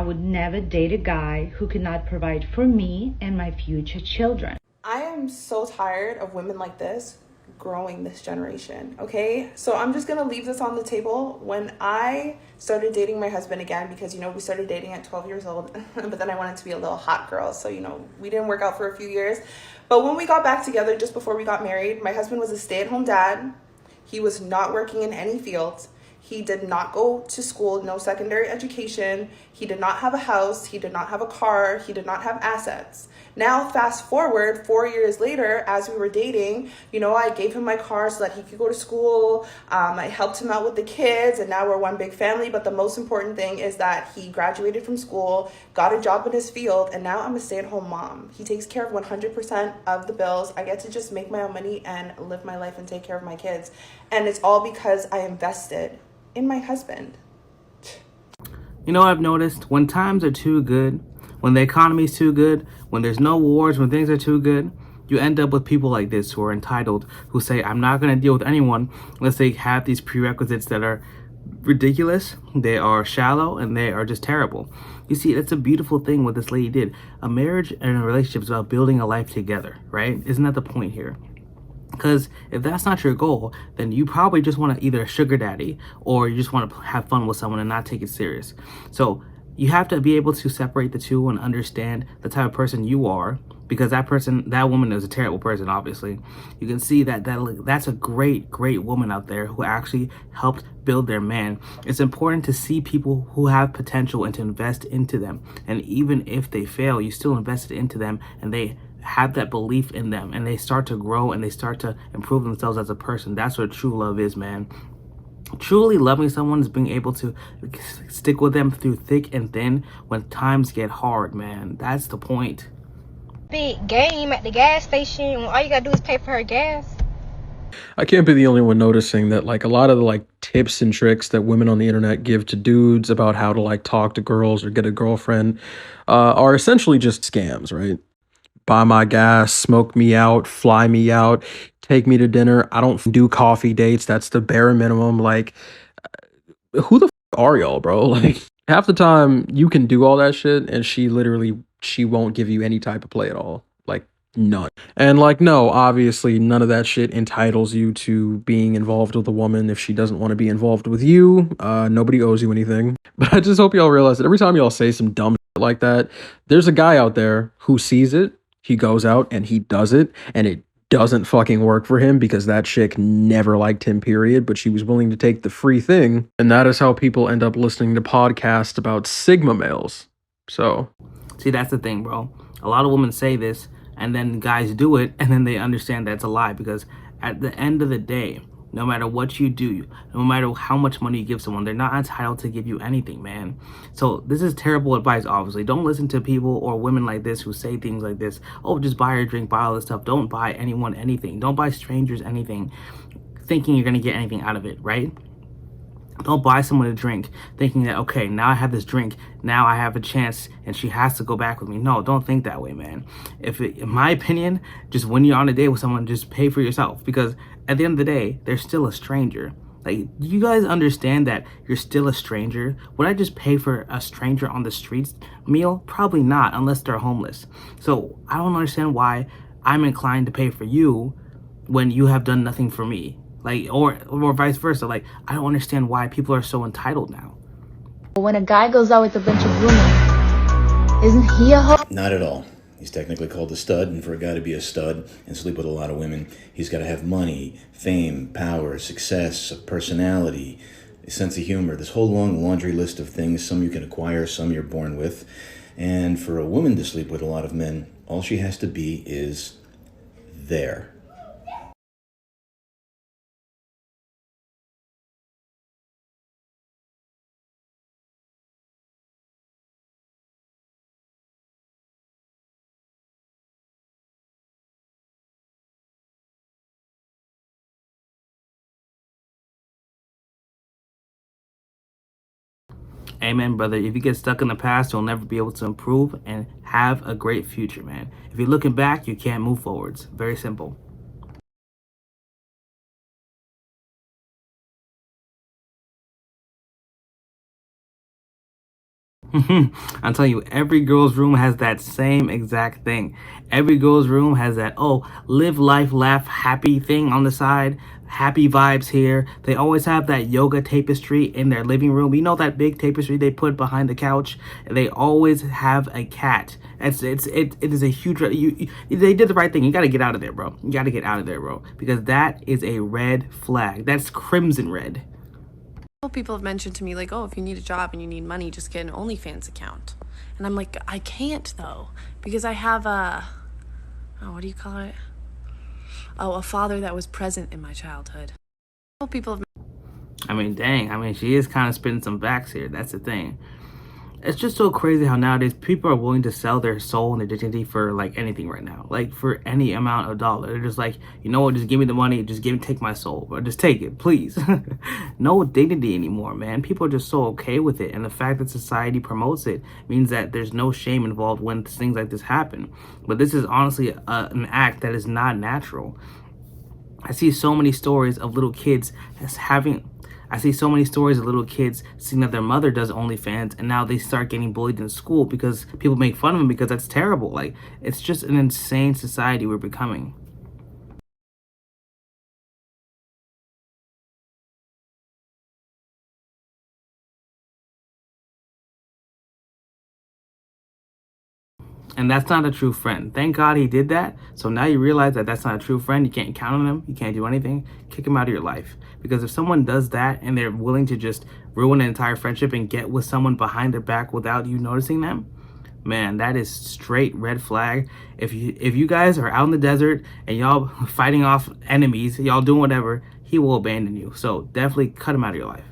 would never date a guy who could not provide for me and my future children. I am so tired of women like this growing this generation, okay? So I'm just gonna leave this on the table. When I started dating my husband again, because, you know, we started dating at 12 years old, but then I wanted to be a little hot girl. So, you know, we didn't work out for a few years. But when we got back together, just before we got married, my husband was a stay-at-home dad. He was not working in any field. He did not go to school, no secondary education. He did not have a house. He did not have a car. He did not have assets. Now, fast forward 4 years later, as we were dating, you know, I gave him my car so that he could go to school. I helped him out with the kids, and now we're one big family. But the most important thing is that he graduated from school, got a job in his field, and now I'm a stay-at-home mom. He takes care of 100% of the bills. I get to just make my own money and live my life and take care of my kids. And it's all because I invested in my husband. You know what I've noticed? When times are too good, when the economy's too good, when there's no wars, when things are too good, you end up with people like this who are entitled, who say, I'm not going to deal with anyone unless they have these prerequisites that are ridiculous, they are shallow, and they are just terrible. You see, that's a beautiful thing what this lady did. A marriage and a relationship is about building a life together, right? Isn't that the point here? Because if that's not your goal, then you probably just want to either a sugar daddy or you just want to have fun with someone and not take it serious. So you have to be able to separate the two and understand the type of person you are, because that woman is a terrible person, obviously. You can see that's a great woman out there who actually helped build their man. It's important to see people who have potential and to invest into them. And even if they fail, you still invested into them and they have that belief in them and they start to grow and they start to improve themselves as a person. That's what true love is, man. Truly loving someone is being able to stick with them through thick and thin when times get hard, man. That's the point. Big game at the gas station when all you gotta do is pay for her gas. I can't be the only one noticing that, like, a lot of the like tips and tricks that women on the internet give to dudes about how to like talk to girls or get a girlfriend are essentially just scams, right? Buy my gas, smoke me out, fly me out, take me to dinner. I don't do coffee dates. That's the bare minimum. Like, who the are y'all, bro? Like, half the time you can do all that shit and she won't give you any type of play at all. Like, none. And like, no, obviously none of that shit entitles you to being involved with a woman if she doesn't want to be involved with you. Nobody owes you anything. But I just hope y'all realize that every time y'all say some dumb shit like that, there's a guy out there who sees it. He goes out and he does it, and it doesn't fucking work for him because that chick never liked him, period, but she was willing to take the free thing. And that is how people end up listening to podcasts about Sigma males. So, see, that's the thing, bro. A lot of women say this, and then guys do it, and then they understand that's a lie, because at the end of the day, no matter what you do, no matter how much money you give someone, they're not entitled to give you anything, man. So this is terrible advice, obviously. Don't listen to people or women like this who say things like this. Oh, just buy her a drink, buy all this stuff. Don't buy anyone anything. Don't buy strangers anything, thinking you're going to get anything out of it, right? Don't buy someone a drink thinking that, okay, now I have this drink, now I have a chance and she has to go back with me. No, don't think that way, man. In my opinion, just when you're on a date with someone, just pay for yourself, because at the end of the day, they're still a stranger. Like, do you guys understand that you're still a stranger? Would I just pay for a stranger on the streets meal? Probably not, unless they're homeless. So I don't understand why I'm inclined to pay for you when you have done nothing for me. Like, or vice versa. Like, I don't understand why people are so entitled now. When a guy goes out with a bunch of women, isn't he a hoe? Not at all. He's technically called a stud, and for a guy to be a stud and sleep with a lot of women, he's got to have money, fame, power, success, a personality, a sense of humor, this whole long laundry list of things. Some you can acquire, some you're born with. And for a woman to sleep with a lot of men, all she has to be is there. Amen, brother. If you get stuck in the past, you'll never be able to improve and have a great future, man. If you're looking back, you can't move forwards. Very simple. I'm telling you, every girl's room has that same exact thing. Every girl's room has that, oh, live life, laugh, happy thing on the side. Happy vibes here. They always have that yoga tapestry in their living room. You know that big tapestry they put behind the couch? They always have a cat. It is a huge... they did the right thing. You got to get out of there, bro. You got to get out of there, bro. Because that is a red flag. That's crimson red. People have mentioned to me, like, oh, if you need a job and you need money, just get an OnlyFans account. And I'm like, I can't, though, because I have a, oh, what do you call it? Oh, a father that was present in my childhood. People have... I mean, dang. I mean, she is kind of spitting some facts here. That's the thing. It's just so crazy how nowadays people are willing to sell their soul and their dignity for like anything right now, like for any amount of dollar. They're just like, you know what, just give me the money, just take my soul, or just take it, please. No dignity anymore, man. People are just so okay with it, and the fact that society promotes it means that there's no shame involved when things like this happen. But this is honestly an act that is not natural. I see so many stories of little kids seeing that their mother does OnlyFans, and now they start getting bullied in school because people make fun of them because that's terrible. Like, it's just an insane society we're becoming. And that's not a true friend. Thank God he did that. So now you realize that that's not a true friend. You can't count on him. You can't do anything. Kick him out of your life. Because if someone does that and they're willing to just ruin an entire friendship and get with someone behind their back without you noticing them, man, that is straight red flag. If you guys are out in the desert and y'all fighting off enemies, y'all doing whatever, he will abandon you. So definitely cut him out of your life.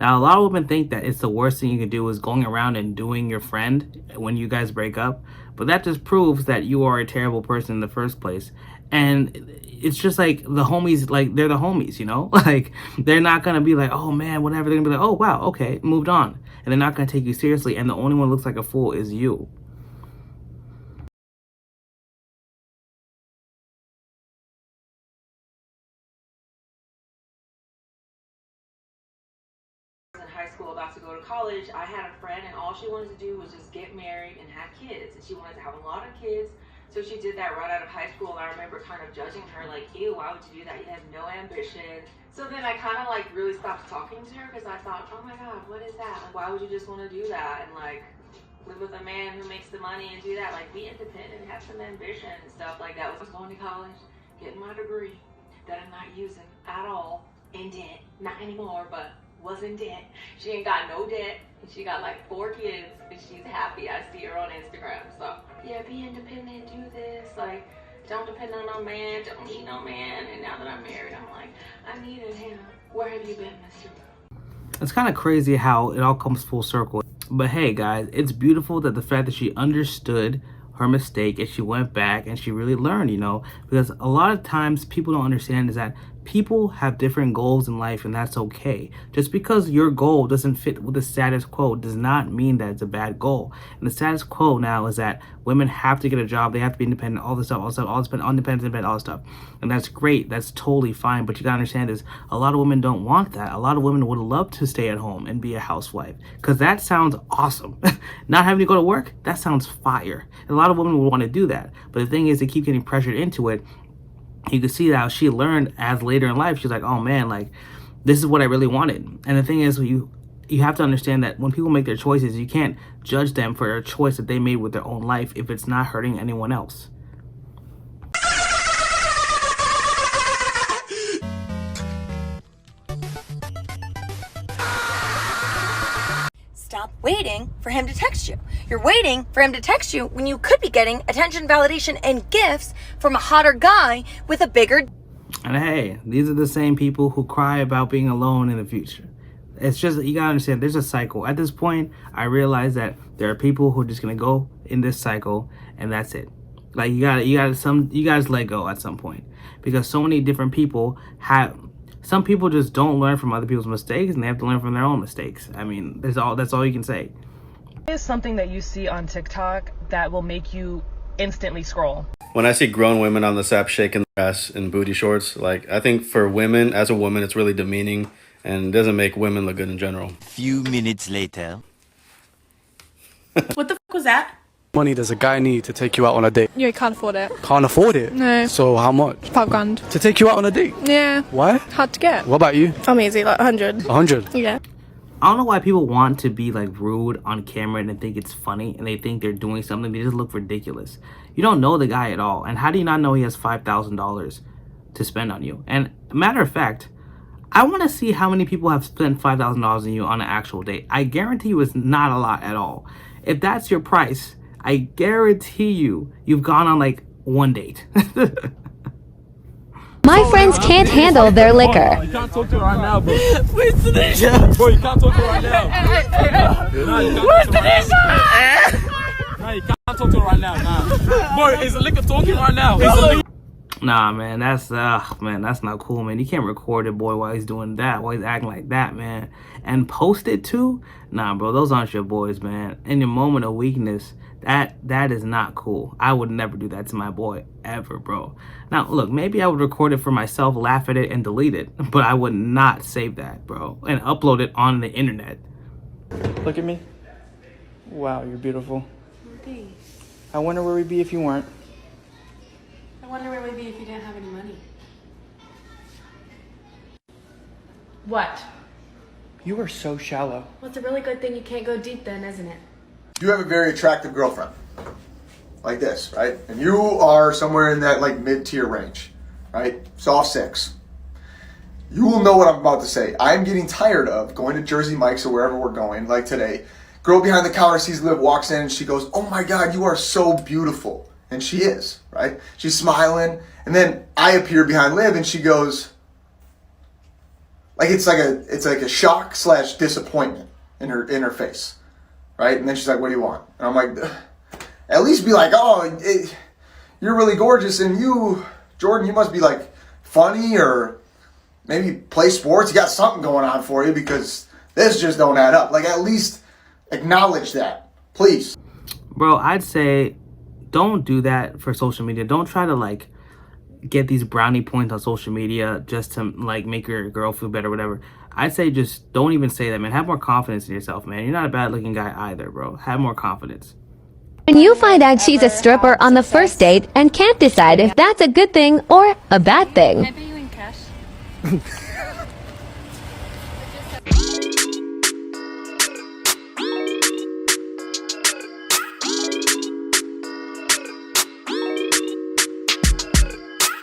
Now, a lot of women think that it's the worst thing you can do is going around and doing your friend when you guys break up. But that just proves that you are a terrible person in the first place. And it's just like the homies, like, they're the homies, you know? Like, they're not going to be like, oh, man, whatever. They're going to be like, oh, wow, okay, moved on. And they're not going to take you seriously. And the only one who looks like a fool is you. About to go to college, I had a friend and all she wanted to do was just get married and have kids, and she wanted to have a lot of kids, so she did that right out of high school. And I remember kind of judging her, like, ew, why would you do that? You have no ambition. So then I kind of like really stopped talking to her because I thought, oh my god, what is that? Like, why would you just want to do that and like live with a man who makes the money and do that? Like, be independent, have some ambition and stuff like that. I was going to college, getting my degree that I'm not using at all, in debt, not anymore, but was in debt. She ain't got no debt, and she got like 4 kids, and she's happy. I see her on Instagram. So yeah, be independent, do this, like, don't depend on no man, don't need no man. And now that I'm married, I'm like, I needed him. Where have you been, Mr. It's kind of crazy how it all comes full circle. But hey guys, it's beautiful that the fact that she understood her mistake and she went back and she really learned, you know, because a lot of times people don't understand is that people have different goals in life, and that's okay. Just because your goal doesn't fit with the status quo does not mean that it's a bad goal. And the status quo now is that women have to get a job, they have to be independent, all this stuff, independent, all this stuff. And that's great, that's totally fine. But you gotta understand is a lot of women don't want that. A lot of women would love to stay at home and be a housewife, because that sounds awesome. Not having to go to work, that sounds fire. And a lot of women would want to do that. But the thing is, they keep getting pressured into it. You can see how she learned as later in life, she's like, oh man, like, this is what I really wanted. And the thing is, you have to understand that when people make their choices, you can't judge them for a choice that they made with their own life if it's not hurting anyone else. Stop waiting for him to text you. You're waiting for him to text you when you could be getting attention, validation, and gifts from a hotter guy with a bigger... And hey, these are the same people who cry about being alone in the future. It's just, you gotta understand, there's a cycle. At this point, I realize that there are people who are just gonna go in this cycle, and that's it. Like, you guys let go at some point, because so many different people have... Some people just don't learn from other people's mistakes, and they have to learn from their own mistakes. I mean, that's all you can say. Is something that you see on TikTok that will make you instantly scroll? when I see grown women on this app shaking their ass in booty shorts, like, I think for women, as a woman, it's really demeaning and doesn't make women look good in general. Few minutes later. What the fuck was that? Money does a guy need to take you out on a date? Yeah, can't afford it. Can't afford it? No. So how much? 5 grand. To take you out on a date? Yeah. Why? Hard to get. What about you? I'm easy, like 100. 100? Yeah. I don't know why people want to be like rude on camera and think it's funny and they think they're doing something. They just look ridiculous. You don't know the guy at all. And how do you not know he has $5,000 to spend on you? And matter of fact, I want to see how many people have spent $5,000 on you on an actual date. I guarantee you it's not a lot at all. If that's your price, I guarantee you've gone on like 1 date. My friends can't handle their liquor. You can't talk to her right now, bro. Where's Tanisha? Bro, you can't talk to her right now. Where's Tanisha? No, you can't talk to her right now. Nah. Bro, is the liquor talking right now? Nah, man, that's not cool, man. You can't record it, boy, while he's doing that, while he's acting like that, man. And post it too? Nah, bro, those aren't your boys, man. In your moment of weakness, that is not cool. I would never do that to my boy ever, bro. Now, look, maybe I would record it for myself, laugh at it, and delete it, but I would not save that, bro, and upload it on the internet. Look at me. Wow, you're beautiful. Thanks. I wonder where we'd be if you weren't. I wonder where we'd be if you didn't have any money. What? You are so shallow. Well, it's a really good thing you can't go deep then, isn't it? You have a very attractive girlfriend, like this, right? And you are somewhere in that like mid-tier range, right? Soft 6. You will know what I'm about to say. I'm getting tired of going to Jersey Mike's or wherever we're going, like today. Girl behind the counter sees Liv, walks in, and she goes, "Oh my God, you are so beautiful." And she is, right? She's smiling. And then I appear behind Liv and she goes, like it's like a shock / disappointment in her face. Right? And then she's like, "What do you want?" And I'm like, at least be like, "Oh, you're really gorgeous, and you, Jordan, you must be like funny or maybe play sports. You got something going on for you because this just don't add up." Like, at least acknowledge that, please. Bro, I'd say don't do that for social media. Don't try to like get these brownie points on social media just to like make your girl feel better or whatever. I'd say just don't even say that, man. Have more confidence in yourself, man. You're not a bad looking guy either, bro. Have more confidence. When you find out she's a stripper on the first date and can't decide if that's a good thing or a bad thing. Can I pay you in cash?